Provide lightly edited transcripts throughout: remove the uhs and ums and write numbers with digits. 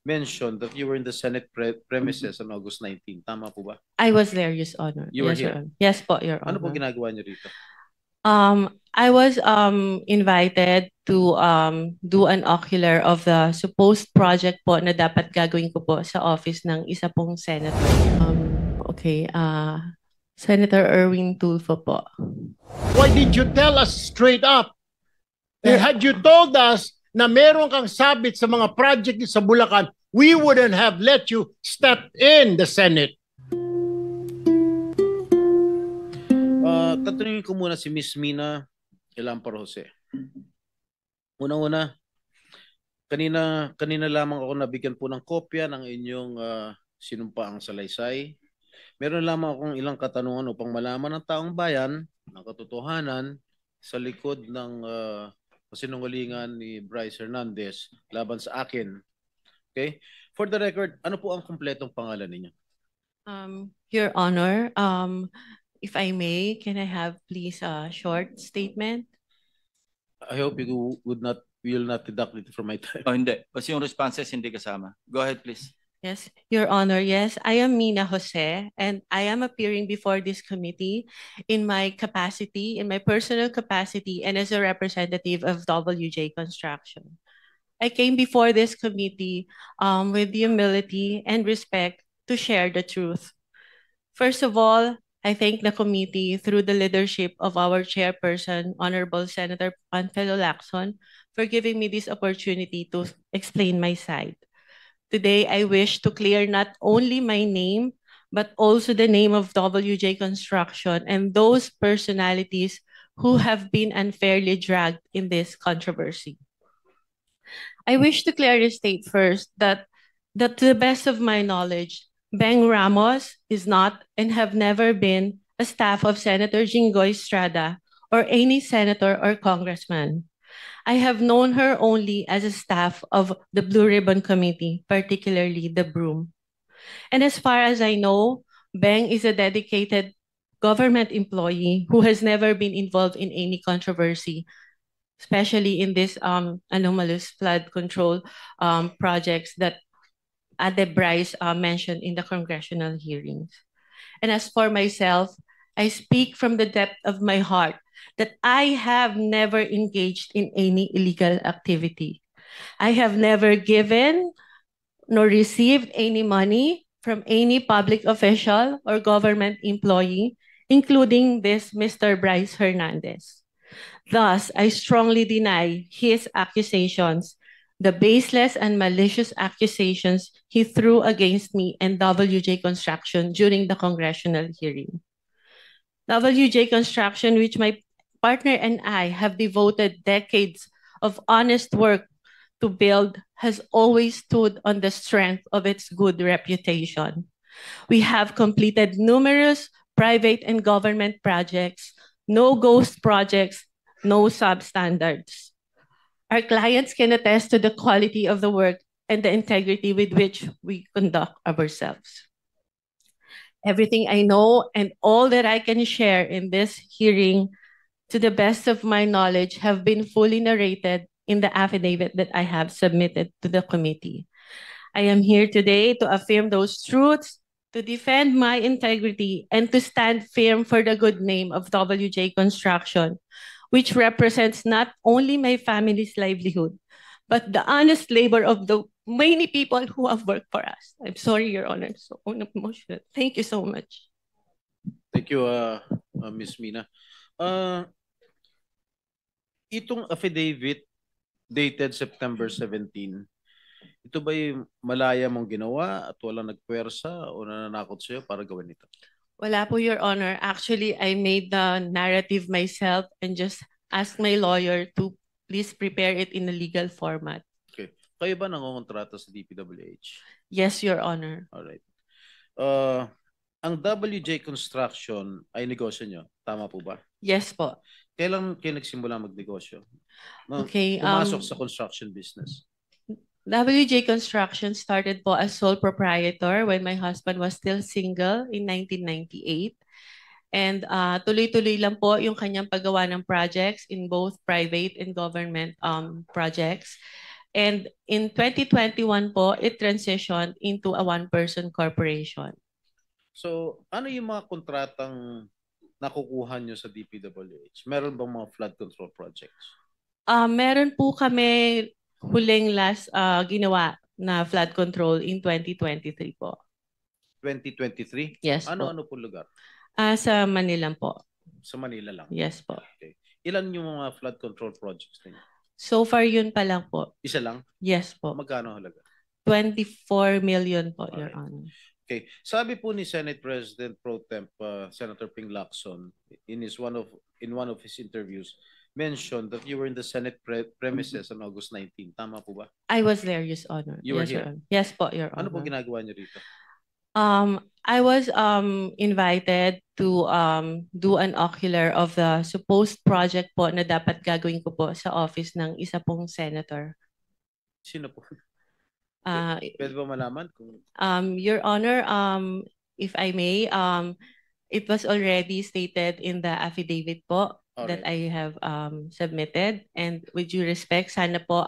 mentioned that you were in the Senate premises on August 19. Tama po ba? I was there, Your Honor. You were Yes, Your here. Honor. Yes po, Your Ano po Honor. ginagawa niyo rito? I was invited to do an ocular of the supposed project po na dapat gagawin ko po sa office ng isa pong senator. Okay, Senator Erwin Tulfo po. Why did you tell us straight up? Had you told us na meron kang sabit sa mga project sa Bulacan, we wouldn't have let you step in the Senate. Tatanungin ko muna si Miss Mina Elampar Jose. Una-una, kanina lamang ako nabigyan po ng kopya ng inyong sinumpaang salaysay. Meron lamang akong ilang katanungan upang malaman ng taong bayan ang katotohanan sa likod ng kasinungalingan ni Bryce Hernandez laban sa akin. Okay? For the record, ano po ang kumpletong pangalan ninyo? Your Honor, if I may, can I have please a short statement? I hope you will not deduct it from my time. Oh, hindi. Kasi yung responses hindi kasama. Go ahead, please. Yes, Your Honor. Yes, I am Mina Jose, and I am appearing before this committee in my capacity, in my personal capacity, and as a representative of WJ Construction. I came before this committee with the humility and respect to share the truth. First of all, I thank the committee through the leadership of our chairperson, Honorable Senator Panfilo Lacson, for giving me this opportunity to explain my side. Today, I wish to clear not only my name, but also the name of WJ Construction and those personalities who have been unfairly dragged in this controversy. I wish to clearly state first that to the best of my knowledge, Beng Ramos is not and have never been a staff of Senator Jinggoy Estrada or any senator or congressman. I have known her only as a staff of the Blue Ribbon Committee, particularly the Broom. And as far as I know, Beng is a dedicated government employee who has never been involved in any controversy, especially in this anomalous flood control projects that Ade Bryce mentioned in the congressional hearings. And as for myself, I speak from the depth of my heart that I have never engaged in any illegal activity. I have never given nor received any money from any public official or government employee, including this Mr. Bryce Hernandez. Thus, I strongly deny his accusations, the baseless and malicious accusations he threw against me and WJ Construction during the congressional hearing. WJ Construction, which my partner and I have devoted decades of honest work to build, has always stood on the strength of its good reputation. We have completed numerous private and government projects, no ghost projects, no substandards. Our clients can attest to the quality of the work and the integrity with which we conduct ourselves. Everything I know and all that I can share in this hearing, to the best of my knowledge, have been fully narrated in the affidavit that I have submitted to the committee. I am here today to affirm those truths, to defend my integrity, and to stand firm for the good name of WJ Construction, which represents not only my family's livelihood, but the honest labor of the many people who have worked for us. I'm sorry, Your Honor. So emotional. Thank you so much. Thank you, Ms. Mina. Itong affidavit dated September 17, ito ba'y malaya mong ginawa at walang nagpwersa o nananakot sa'yo para gawin ito? Wala po, Your Honor. Actually, I made the narrative myself and just asked my lawyer to please prepare it in a legal format. Okay. Kayo ba nangongontrata sa DPWH? Yes, Your Honor. Alright. Ang WJ Construction ay negosyo nyo. Tama po ba? Yes po. Kailan kayo nagsimula magnegosyo? Okay. Pumasok sa construction business. WJ Construction started po as sole proprietor when my husband was still single in 1998. And tuloy-tuloy lang po yung kanyang paggawa ng projects in both private and government projects. And in 2021 po, it transitioned into a one-person corporation. So, ano yung mga kontratang nakukuha nyo sa DPWH? Meron bang mga flood control projects? Meron po kami huling last ginawa na flood control in 2023 po. 2023? Yes po. Ano-ano po lugar? Sa Manila po. Sa Manila lang? Yes po. Okay. Ilan yung mga flood control projects ninyo? So far yun pa lang po. Isa lang? Yes po. Magkano halaga? 24 million po, Your Alright. Honor. Okay. Sabi po ni Senate President Pro Temp Senator Ping Lacson in one of his interviews mentioned that you were in the Senate premises on August 19. Tama po ba? I was there, Your Honor. You were Yes, Your here? Honor. Yes po, Your Ano po Honor. ginagawa niyo rito? I was invited to do an ocular of the supposed project po na dapat gagawin ko po sa office ng isa pong senator. Sino po? Uh, Pwede ba malaman kung Your Honor, if I may, it was already stated in the affidavit po that I have submitted, and with due respect, sana po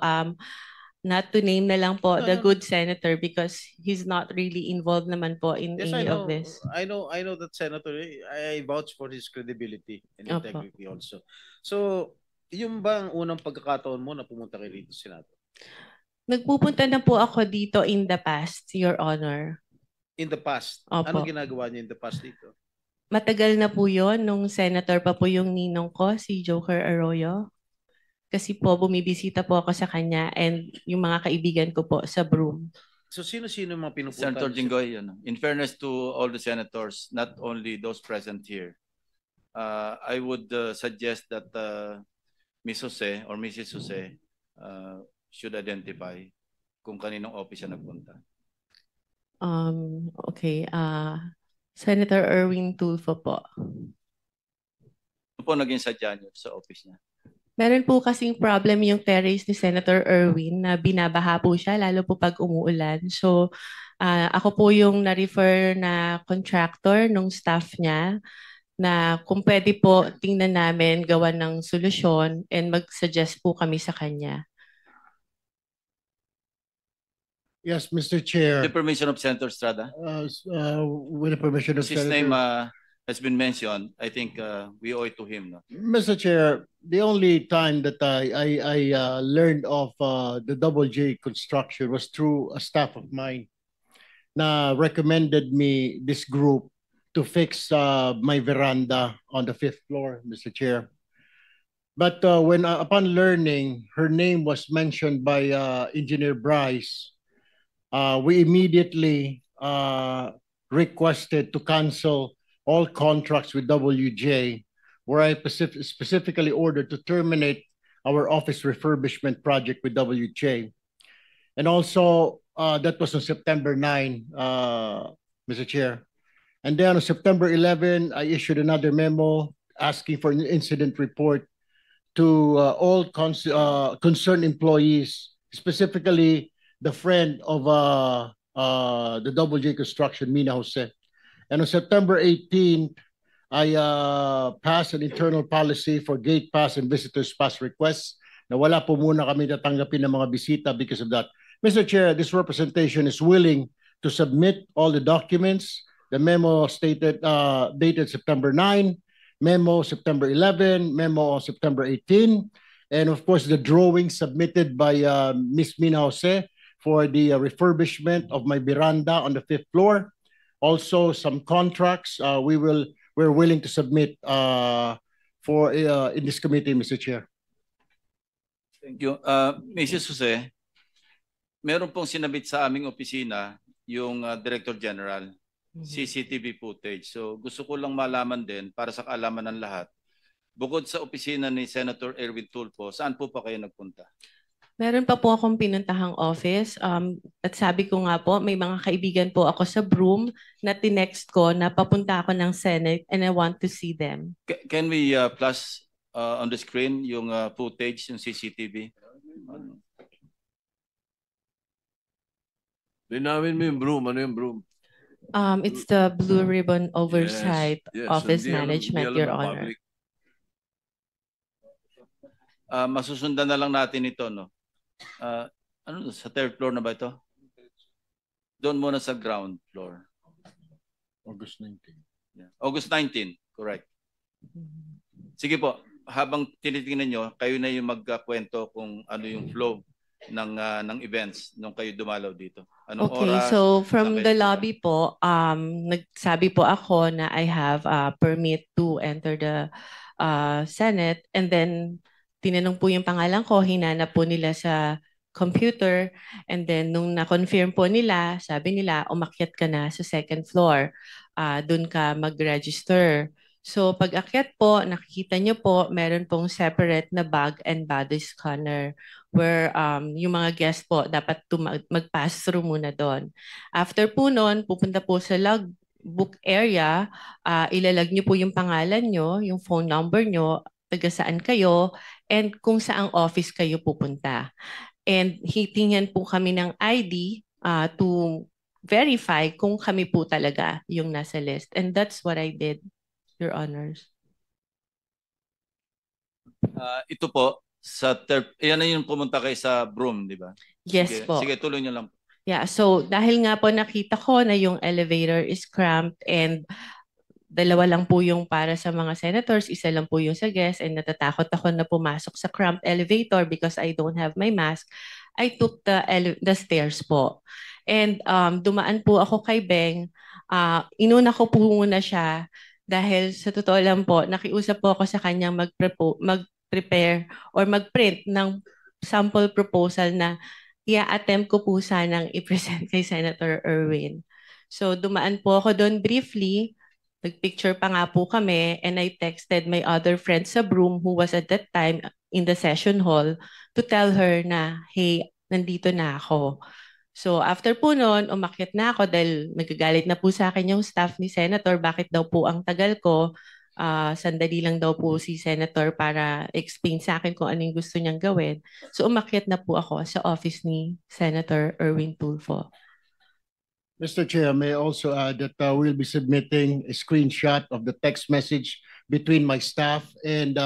not to name na lang po No, the no. good senator because he's not really involved naman po in Yes, I any know. of this. I know that Senator, I vouch for his credibility and Opo. integrity also. So, yung ba ang unang pagkakataon mo na pumunta kay rito Senado? Nagpupunta na po ako dito in the past, Your Honor. In the past, Opo. ano ginagawa niya in the past dito? Matagal na po yon nung senator pa po yung ninong ko, si Joker Arroyo. Kasi po bumibisita po ako sa kanya and yung mga kaibigan ko po sa Broome. So, sino-sino mga pinupunta? Senator niyo? Jinggoy, in fairness to all the senators, not only those present here, I would suggest that Ms. Jose or Mrs. Jose should identify kung kaninong office siya nagpunta. Okay. Senator Erwin Tulfo po. Ano po naging sadya niyo sa office niya? Meron po kasing problem yung terrace ni Senator Erwin na binabaha po siya lalo po pag umuulan. So ako po yung na-refer na contractor nung staff niya na kung pwede po tingnan namin gawa ng solusyon and mag-suggest po kami sa kanya. Yes, Mr. Chair. The permission of Senator Estrada? With the permission of His Senator. name has been mentioned. I think we owe it to him. No? Mr. Chair, the only time that I learned of the Double J construction was through a staff of mine na recommended me this group to fix my veranda on the 5th floor, Mr. Chair. But when upon learning her name was mentioned by Engineer Bryce, we immediately requested to cancel all contracts with WJ, where I specifically ordered to terminate our office refurbishment project with WJ. And also, that was on September 9, Mr. Chair. And then on September 11, I issued another memo asking for an incident report to all concerned employees, specifically the friend of the Double J Construction, Mina Jose. And on September 18th, I passed an internal policy for gate pass and visitors pass requests na wala po muna kami tatanggapin ng mga bisita because of that. Mr. Chair, this representation is willing to submit all the documents. The memo stated dated September 9, memo September 11, memo on September 18, and of course the drawing submitted by Ms. Mina Jose for the refurbishment of my veranda on the 5th floor. Also, some contracts we're willing to submit for in this committee, Mr. Chair. Thank you. Mrs. Jose, meron pong sinabit sa aming opisina yung Director General, CCTV footage. So gusto ko lang malaman din para sa kaalaman ng lahat. Bukod sa opisina ni Senator Erwin Tulfo, saan po pa kayo nagpunta? Meron pa po akong pinuntahang office at sabi ko nga po, may mga kaibigan po ako sa Broome na tinext ko na papunta ako ng Senate and I want to see them. Can we flash on the screen yung footage, yung CCTV? Linawin mo yung Broome. Ano yung Broome? It's the Blue Ribbon Oversight Yes, Office hindi Management, alam Your ng Honor. public. Masusundan na lang natin ito, no? Ano, sa third floor na ba ito? Doon muna sa ground floor. August 19. Yeah. August 19, correct. Sige po, habang tinitingnan nyo, kayo na yung magkakwento kung ano yung flow ng events nung kayo dumalaw dito. Anong Okay, oras? so saan from kayo the pumunta? lobby po, nagsabi po ako na I have a permit to enter the Senate, and then tinanong po yung pangalan ko, hinanap po nila sa computer, and then nung na-confirm po nila, sabi nila, umakyat ka na sa second floor, dun ka mag-register. So pag akyat po, nakikita nyo po, meron pong separate na bag and body scanner where yung mga guests po dapat mag-pass through muna doon. After po noon, pupunta po sa logbook area, ilalag nyo po yung pangalan nyo, yung phone number nyo, taga saan kayo, and kung saang office kayo pupunta. And hitingnan po kami ng ID to verify kung kami po talaga yung nasa list. And that's what I did, Your Honors. Ito po, yan na yung pumunta kayo sa Broome, di ba? Yes Sige, po. sige, tuloy nyo lang. Yeah, so dahil nga po nakita ko na yung elevator is cramped and dalawa lang po yung para sa mga senators, isa lang po yung sa guests, and natatakot ako na pumasok sa cramped elevator because I don't have my mask, I took the stairs po. And dumaan po ako kay Beng. Inuna ko po muna siya dahil sa totoo lang po, nakiusap po ako sa kanyang mag-prepare or mag-print ng sample proposal na i-attempt ko po sanang i-present kay Senator Erwin. So dumaan po ako doon briefly, nagpicture pa nga po kami, and I texted my other friend sa Broome who was at that time in the session hall to tell her na, hey, nandito na ako. So after po noon, umakyat na ako dahil nagagalit na po sa akin yung staff ni Senator, bakit daw po ang tagal ko. Sandali lang daw po si Senator para explain sa akin kung ano yung gusto niyang gawin. So umakyat na po ako sa office ni Senator Erwin Tulfo. Mr. Chair, may I also add that we'll be submitting a screenshot of the text message between my staff and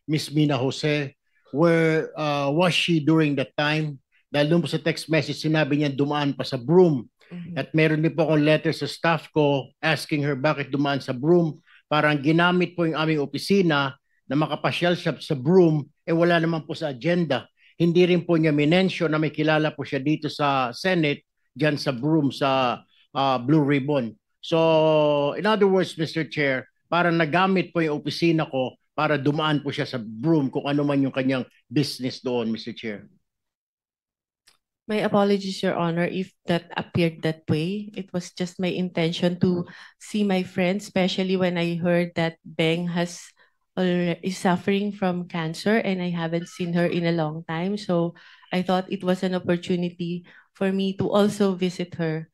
Ms. Mina Jose. Where was she during that time? Dahil doon po sa text message, sinabi niya dumaan pa sa Broome. At meron din po akong letter sa staff ko asking her bakit dumaan sa Broome. Parang ginamit po yung aming opisina na makapasyal siya sa Broome, wala naman po sa agenda. Hindi rin po niya minensyon na may kilala po siya dito sa Senate, dyan sa Broome, sa Blue Ribbon. So, in other words, Mr. Chair, parang nagamit po yung opisina ko para dumaan po siya sa Broome kung ano man yung kanyang business doon, Mr. Chair. My apologies, Your Honor, if that appeared that way. It was just my intention to see my friend, especially when I heard that Beng is suffering from cancer and I haven't seen her in a long time. So I thought it was an opportunity for me to also visit her.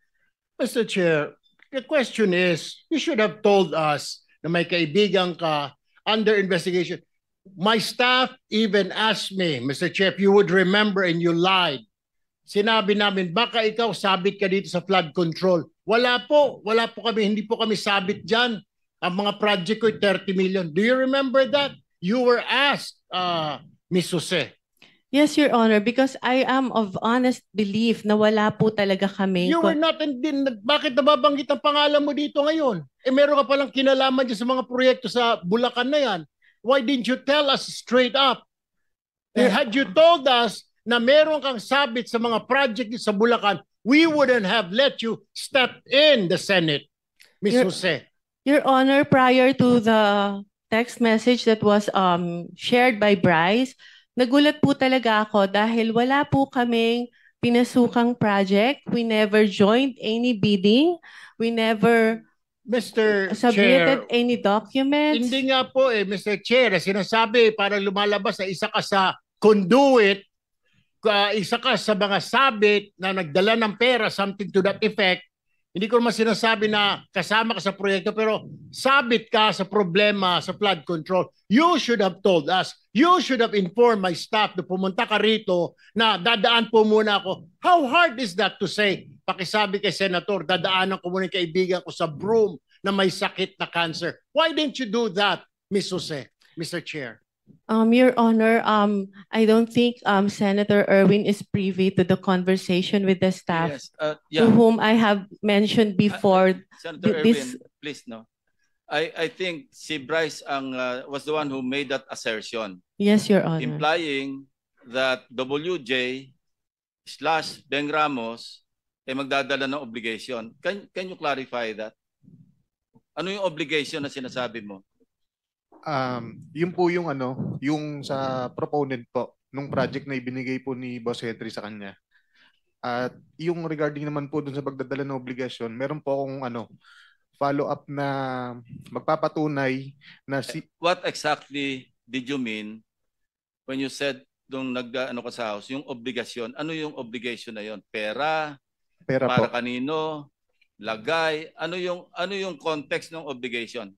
Mr. Chair, the question is, you should have told us na may kaibigan ka under investigation. My staff even asked me, Mr. Chair, if you would remember and you lied. Sinabi namin, baka ikaw sabit ka dito sa flood control. Wala po kami, hindi po kami sabit dyan. Ang mga project ko 30 million. Do you remember that? You were asked, Ms. Jose. Yes, Your Honor, because I am of honest belief na wala po talaga kami. You were not, bakit nababanggit ang pangalan mo dito ngayon? Meron ka palang kinalaman dyan sa mga proyekto sa Bulacan na yan. Why didn't you tell us straight up? Had you told us na meron kang sabit sa mga project sa Bulacan, we wouldn't have let you step in the Senate, Ms. Jose. Your Honor, prior to the text message that was shared by Bryce, nagulat po talaga ako dahil wala po kaming pinasukang project. We never joined any bidding. We never submitted any documents. Hindi nga po Mr. Chair, sinasabi para lumalabas na isa ka sa conduit, isa ka sa mga sabit na nagdala ng pera, something to that effect. Hindi ko naman sinasabi na kasama ka sa proyekto, pero sabit ka sa problema sa flood control. You should have told us. You should have informed my staff na pumunta ka rito na dadaan po muna ako. How hard is that to say? Pakisabi kay Senator, dadaanan ko muna yung kaibigan ko sa Broome na may sakit na cancer. Why didn't you do that, Ms. Jose, Mr. Chair? Your Honor, I don't think Senator Erwin is privy to the conversation with the staff Yes, to yeah. whom I have mentioned before. Senator this- Erwin, please no. I think si Bryce was the one who made that assertion, Yes, Your Honor. implying that WJ / Beng Ramos ay magdadala ng obligation. Can you clarify that? Ano yung obligation na sinasabi mo? Yun po yung yung sa proponent po nung project na ibinigay po ni Boss Henry sa kanya. At yung regarding naman po dun sa pagdadala ng obligasyon, meron po akong follow-up na magpapatunay na What exactly did you mean when you said nung ka sa house, yung obligasyon? Ano yung obligation na yon? Pera? pera Para po. kanino? Lagay? Ano yung context ng obligation?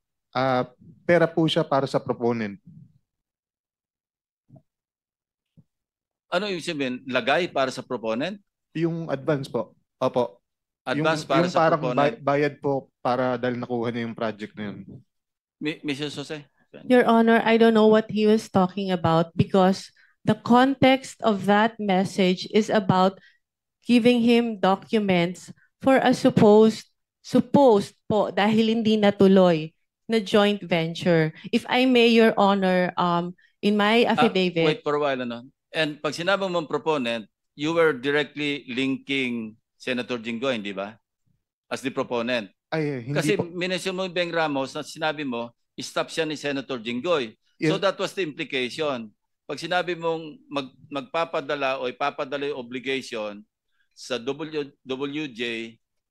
Pera po siya para sa proponent. Ano yung sabihin? Lagay para sa proponent? Yung advance po. Opo. Advance yung, para yung sa parang proponent? bayad po para dahil nakuha niya yung project na yun. Mrs. Jose? Your Honor, I don't know what he was talking about because the context of that message is about giving him documents for a supposed po dahil hindi natuloy na joint venture. If I may, Your Honor, in my affidavit. Wait for a while. And pag sinabi mong proponent, you were directly linking Senator Jinggoy, hindi ba? As the proponent. Ay, hindi Kasi po. minention mo yung Beng Ramos na sinabi mo, stop siya ni Senator Jinggoy. So Yes. that was the implication. Pag sinabi mong magpapadala o ipapadala yung obligation sa WJ,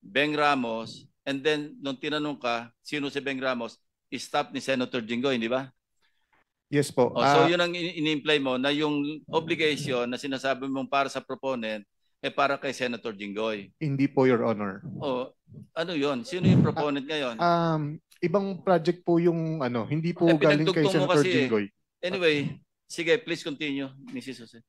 Beng Ramos, and then nung tinanong ka, sino si Beng Ramos, stop ni Senator Jinggoy, hindi ba? Yes po. So yun ang in-imply mo na yung obligation na sinasabi mong para sa proponent para kay Senator Jinggoy. Hindi po, Your Honor. Ano yun? Sino yung proponent ngayon? Ibang project po yung hindi po galing kay pinagdugtong mo Senator kasi Jinggoy. Anyway, sige, please continue, Mrs. Jose.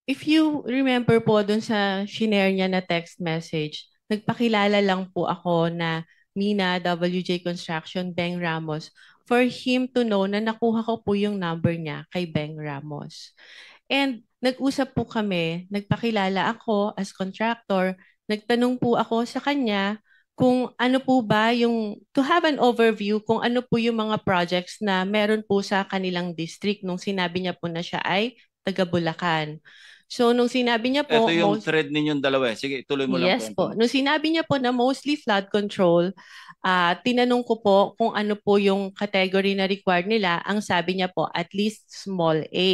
If you remember po dun sa shinare niya na text message, nagpakilala lang po ako na Mina, WJ Construction, Beng Ramos, for him to know na nakuha ko po yung number niya kay Beng Ramos. And nag-usap po kami, nagpakilala ako as contractor, nagtanong po ako sa kanya kung ano po ba yung, to have an overview kung ano po yung mga projects na meron po sa kanilang district nung sinabi niya po na siya ay taga Bulacan. So nung sinabi niya po, ito yung thread ninyong dalawa. Sige, tuloy mo lang. Yes po. Nung sinabi niya po na mostly flood control, tinanong ko po kung ano po yung category na required nila. Ang sabi niya po, at least small A.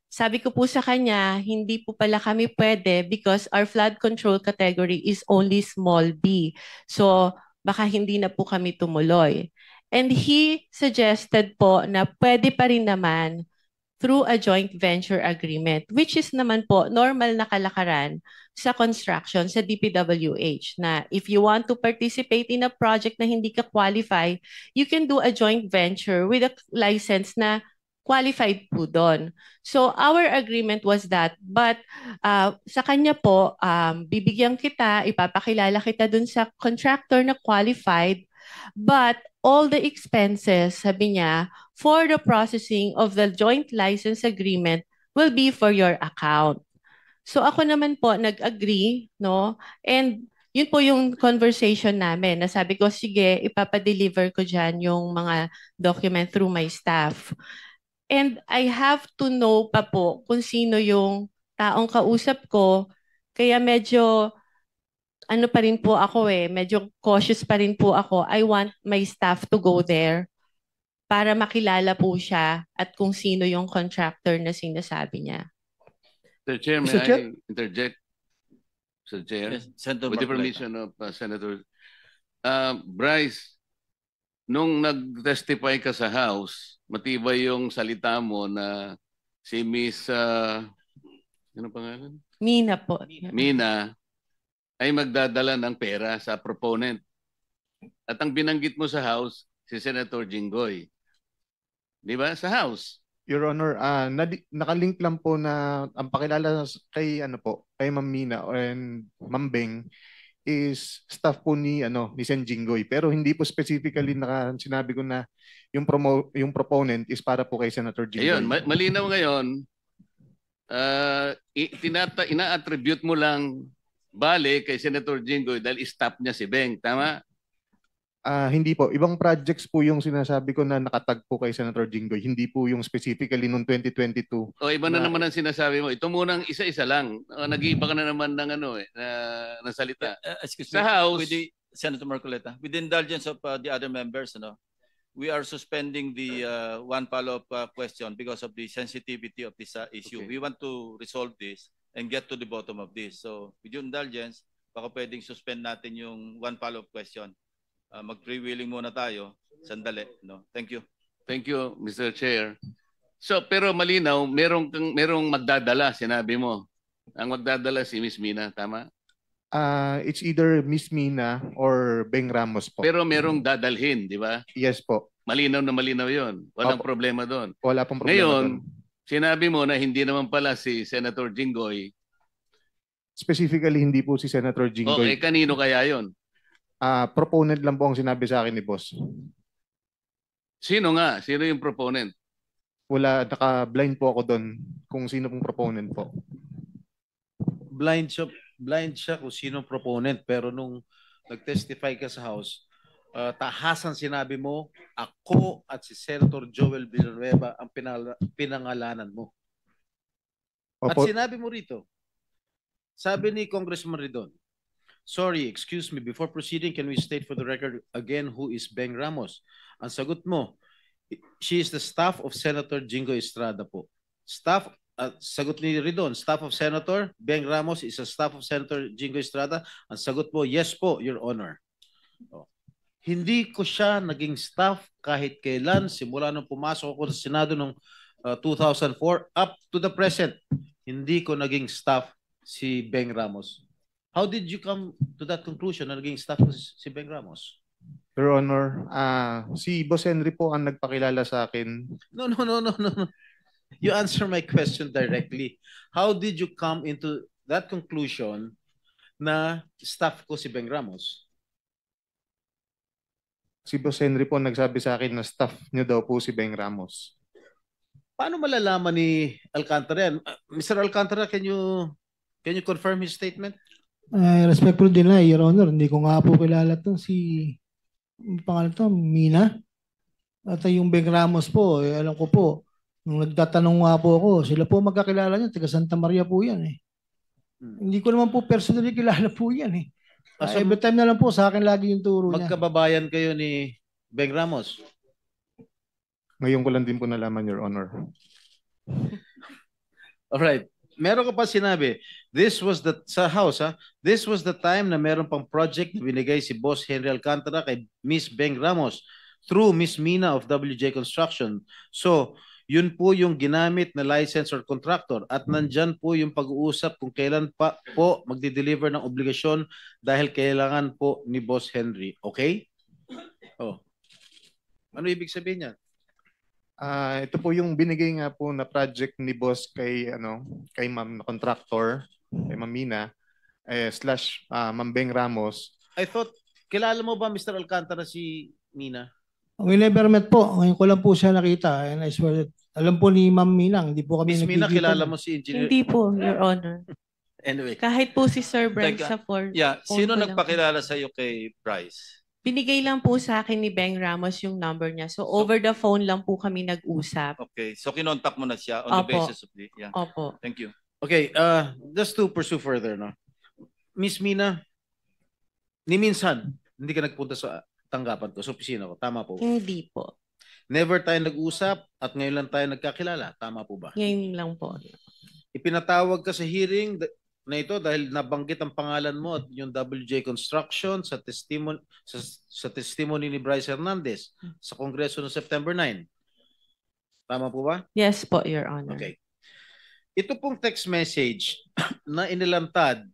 Sabi ko po sa kanya, hindi po pala kami pwede because our flood control category is only small B. So baka hindi na po kami tumuloy. And he suggested po na pwede pa rin naman through a joint venture agreement, which is naman po normal na kalakaran sa construction sa DPWH na if you want to participate in a project na hindi ka qualify, you can do a joint venture with a license na qualified po doon. So our agreement was that, but sa kanya po, bibigyan kita, ipapakilala kita dun sa contractor na qualified, but all the expenses, sabi niya, for the processing of the joint license agreement will be for your account. So ako naman po nag-agree, no? And yun po yung conversation namin. Nasabi ko, sige, ipapadeliver ko dyan yung mga document through my staff. And I have to know pa po kung sino yung taong kausap ko. Kaya medyo ano pa rin po ako medyo cautious pa rin po ako. I want my staff to go there para makilala po siya at kung sino yung contractor na sinasabi niya. Mr. Chair, may Mr. Chair? I interject? Mr. Chair, Yes, Senator with the Marcoleta. permission of Senator Bryce, nung nag-testify ka sa House, matibay yung salita mo na si Miss, ano pangalan? Mina po. Mina, ay magdadala ng pera sa proponent. At ang binanggit mo sa House, si Senator Jinggoy. Di ba? Sa House. Your Honor, nakalink lang po na ang pakilala kay kay Ma'am Mina and Ma'am Beng is staff po ni Sen Jinggoy, pero hindi po specifically sinabi ko na yung proponent is para po kay Senator Jinggoy. Ayun, malinaw ngayon, ina-attribute mo lang bale kay Senator Jinggoy dahil stop niya si Beng, tama? Hindi po. Ibang projects po yung sinasabi ko na nakatag po kay Senator Jinggoy. Hindi po yung specifically noong 2022. O iba na naman ang sinasabi mo. Ito munang isa-isa lang. Nag-iiba ka na naman ng ng salita. Excuse Sa me, House, with Senator Marcoleta, with the indulgence of the other members, we are suspending the one follow-up question because of the sensitivity of this issue. Okay. We want to resolve this and get to the bottom of this. So, with your indulgence, baka pwedeng suspend natin yung one follow-up question. Mag-freewheeling muna tayo. Sandali. Thank you. Thank you, Mr. Chair. So, pero malinaw, merong magdadala, sinabi mo. Ang magdadala si Miss Mina, tama? It's either Miss Mina or Beng Ramos po. Pero merong dadalhin, di ba? Yes po. Malinaw na malinaw yon. Walang Opo. problema doon. Wala pong problema Ngayon, doon. sinabi mo na hindi naman pala si Senator Jinggoy. Specifically, hindi po si Senator Okay, Jinggoy. kanino kaya yon? Proponent lang po ang sinabi sa akin ni boss. Sino nga? Sino yung proponent? Wala, naka-blind po ako doon kung sino pong proponent po. Blind siya kung sino proponent, pero nung nag-testify ka sa House, tahasan sinabi mo, ako at si Senator Joel Villanueva ang pinangalanan mo. At Opo, sinabi mo rito, sabi ni Congressman Ridon, sorry, excuse me, before proceeding, can we state for the record again who is Beng Ramos? Ang sagot mo, she is the staff of Senator Jinggoy Estrada po. Sagot ni Ridon, staff of Senator Beng Ramos is a staff of Senator Jinggoy Estrada. Ang sagot mo, yes po, Your Honor. Hindi ko siya naging staff kahit kailan, simula nung pumasok ako sa Senado noong 2004 up to the present. Hindi ko naging staff si Beng Ramos. How did you come to that conclusion na naging staff ko si Beng Ramos? Your Honor, si Boss Henry po ang nagpakilala sa akin. No. You answer my question directly. How did you come into that conclusion na staff ko si Beng Ramos? Si Boss Henry po nagsabi sa akin na staff niyo daw po si Beng Ramos. Paano malalaman ni Alcantara yan? Mr. Alcantara, can you confirm his statement? Respectful din na, Your Honor. Hindi ko nga po kilala itong pangalan to, Mina. At yung Beng Ramos po, alam ko po, nung nagtatanong nga po ako, sila po magkakilala niya, taga Santa Maria po yan eh. Hindi ko naman po personally kilala po yan eh. Every time na lang po, sa akin lagi yung turo niya. Magkababayan kayo ni Beng Ramos? Ngayon ko lang din po nalaman, Your Honor. Alright. Meron ka pa sinabi, sa House, this was the time na meron pang project na binigay si Boss Henry Alcantara kay Miss Beng Ramos through Miss Mina of WJ Construction. So, yun po yung ginamit na license or contractor at nandyan po yung pag-uusap kung kailan pa po magdi-deliver ng obligasyon dahil kailangan po ni Boss Henry. Okay? Oh. Ano ibig sabihin niya? Ito po yung binigay nga po na project ni boss kay ma'am na contractor, kay Ma'am Mina, slash Ma'am Beng Ramos. I thought, kilala mo ba Mr. Alcantara si Mina? We never met po. Ngayon ko lang po siya nakita. And I swear, alam po ni Ma'am Mina, hindi po kami Miss Mina, nagkikita. kilala mo si Engineer? Hindi po, Your Honor. Anyway. Kahit po si Sir Bryce Teka, sa phone. Yeah, sino phone ko lang. nagpakilala sa iyo kay Bryce? Binigay lang po sa akin ni Beng Ramos yung number niya. So over the phone lang po kami nag-usap. Okay, so kinontak mo na siya on the Opo. basis of the... Yeah. Opo. Thank you. Okay, just to pursue further, no? Miss Mina, ni minsan, hindi ka nagpunta sa tanggapan ko, sa opisina ko. Tama po. Hindi po. Never tayo nag-usap at ngayon lang tayo nagkakilala. Tama po ba? Ngayon lang po. Ipinatawag ka sa hearing na ito dahil nabanggit ang pangalan mo at yung WJ Construction sa testimony ni Bryce Hernandez sa Kongreso noong September 9. Tama po ba? Yes po, Your Honor. Okay. Ito pong text message na inilantad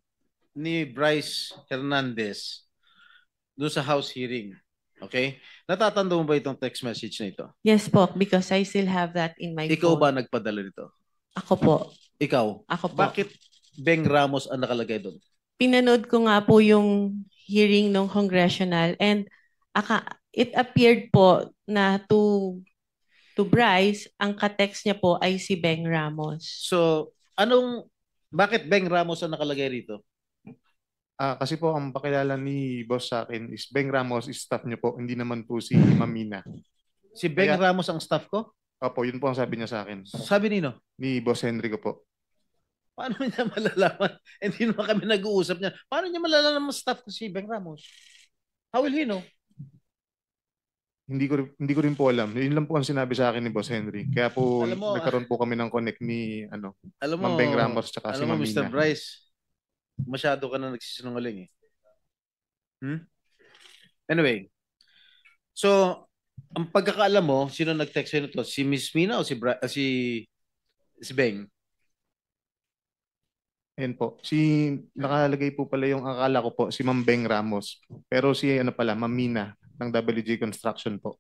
ni Bryce Hernandez doon sa House hearing. Okay? Natatanda mo ba itong text message na ito? Yes po, because I still have that in my Ikaw phone. ba nagpadala nito? Ako po. Ikaw? Ako po. Bakit Beng Ramos ang nakalagay doon? pinanood ko nga po yung hearing ng congressional and it appeared po na to Bryce, ang katext niya po ay si Beng Ramos. So, bakit Beng Ramos ang nakalagay rito? Kasi po ang pakilala ni boss sa akin is Beng Ramos is staff niyo po, hindi naman po si Mamina. Si Beng Kaya- Ramos ang staff ko? Opo, yun po ang sabi niya sa akin. Sabi nino? Ni Boss Henry ko po. Paano niya malalaman? Hindi naman kami nag-uusap niya. Paano niya malalaman staff ko si Beng Ramos? How will he know? Hindi ko rin po alam. Yun lang po ang sinabi sa akin ni Boss Henry. Kaya po Alam mo, nagkaroon po kami ng connect ni Alam mo, Ma'am Beng Ramos tsaka si alam mo, Ma'am Mr. Mina. Bryce, masyado ka na nagsisinungaling eh. Anyway, so, ang pagkakaalam mo, sino nag-text sa'yo nito? Si Miss Mina o si Beng? Ayan po. Nakalagay po pala yung akala ko po, si Ma'am Beng Ramos. Pero si pala, Ma'am Mina ng WJ Construction po.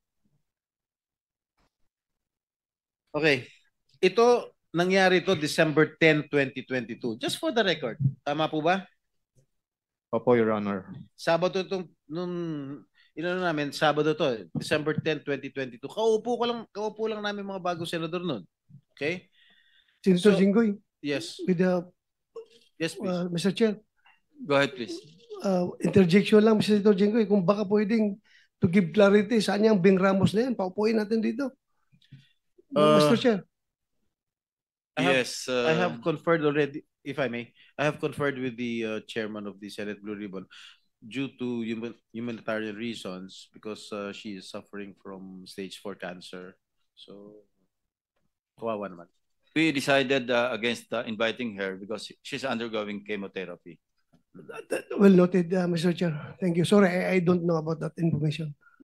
Okay. Ito, nangyari to December 10, 2022. Just for the record. Tama po ba? Opo, Your Honor. Sabado namin, Sabado to, December 10, 2022. Kaupo lang namin mga bagong senador nun. Okay? Senator So- Jinggoy, Yes. with the, Yes, please. Mr. Chair, Go ahead, please. interjection lang, Mr. Senator Jinggoy, kung baka pwedeng to give clarity, saan yung Beng Ramos na yan? Paupuin natin dito. Mr. Chair. Yes. I have conferred already, if I may, I have conferred with the chairman of the Senate Blue Ribbon due to humanitarian reasons because she is suffering from stage 4 cancer. So, kawawa naman. We decided against inviting her because she's undergoing chemotherapy. Well noted, Mr. Chair. Thank you. Sorry, I don't know about that information.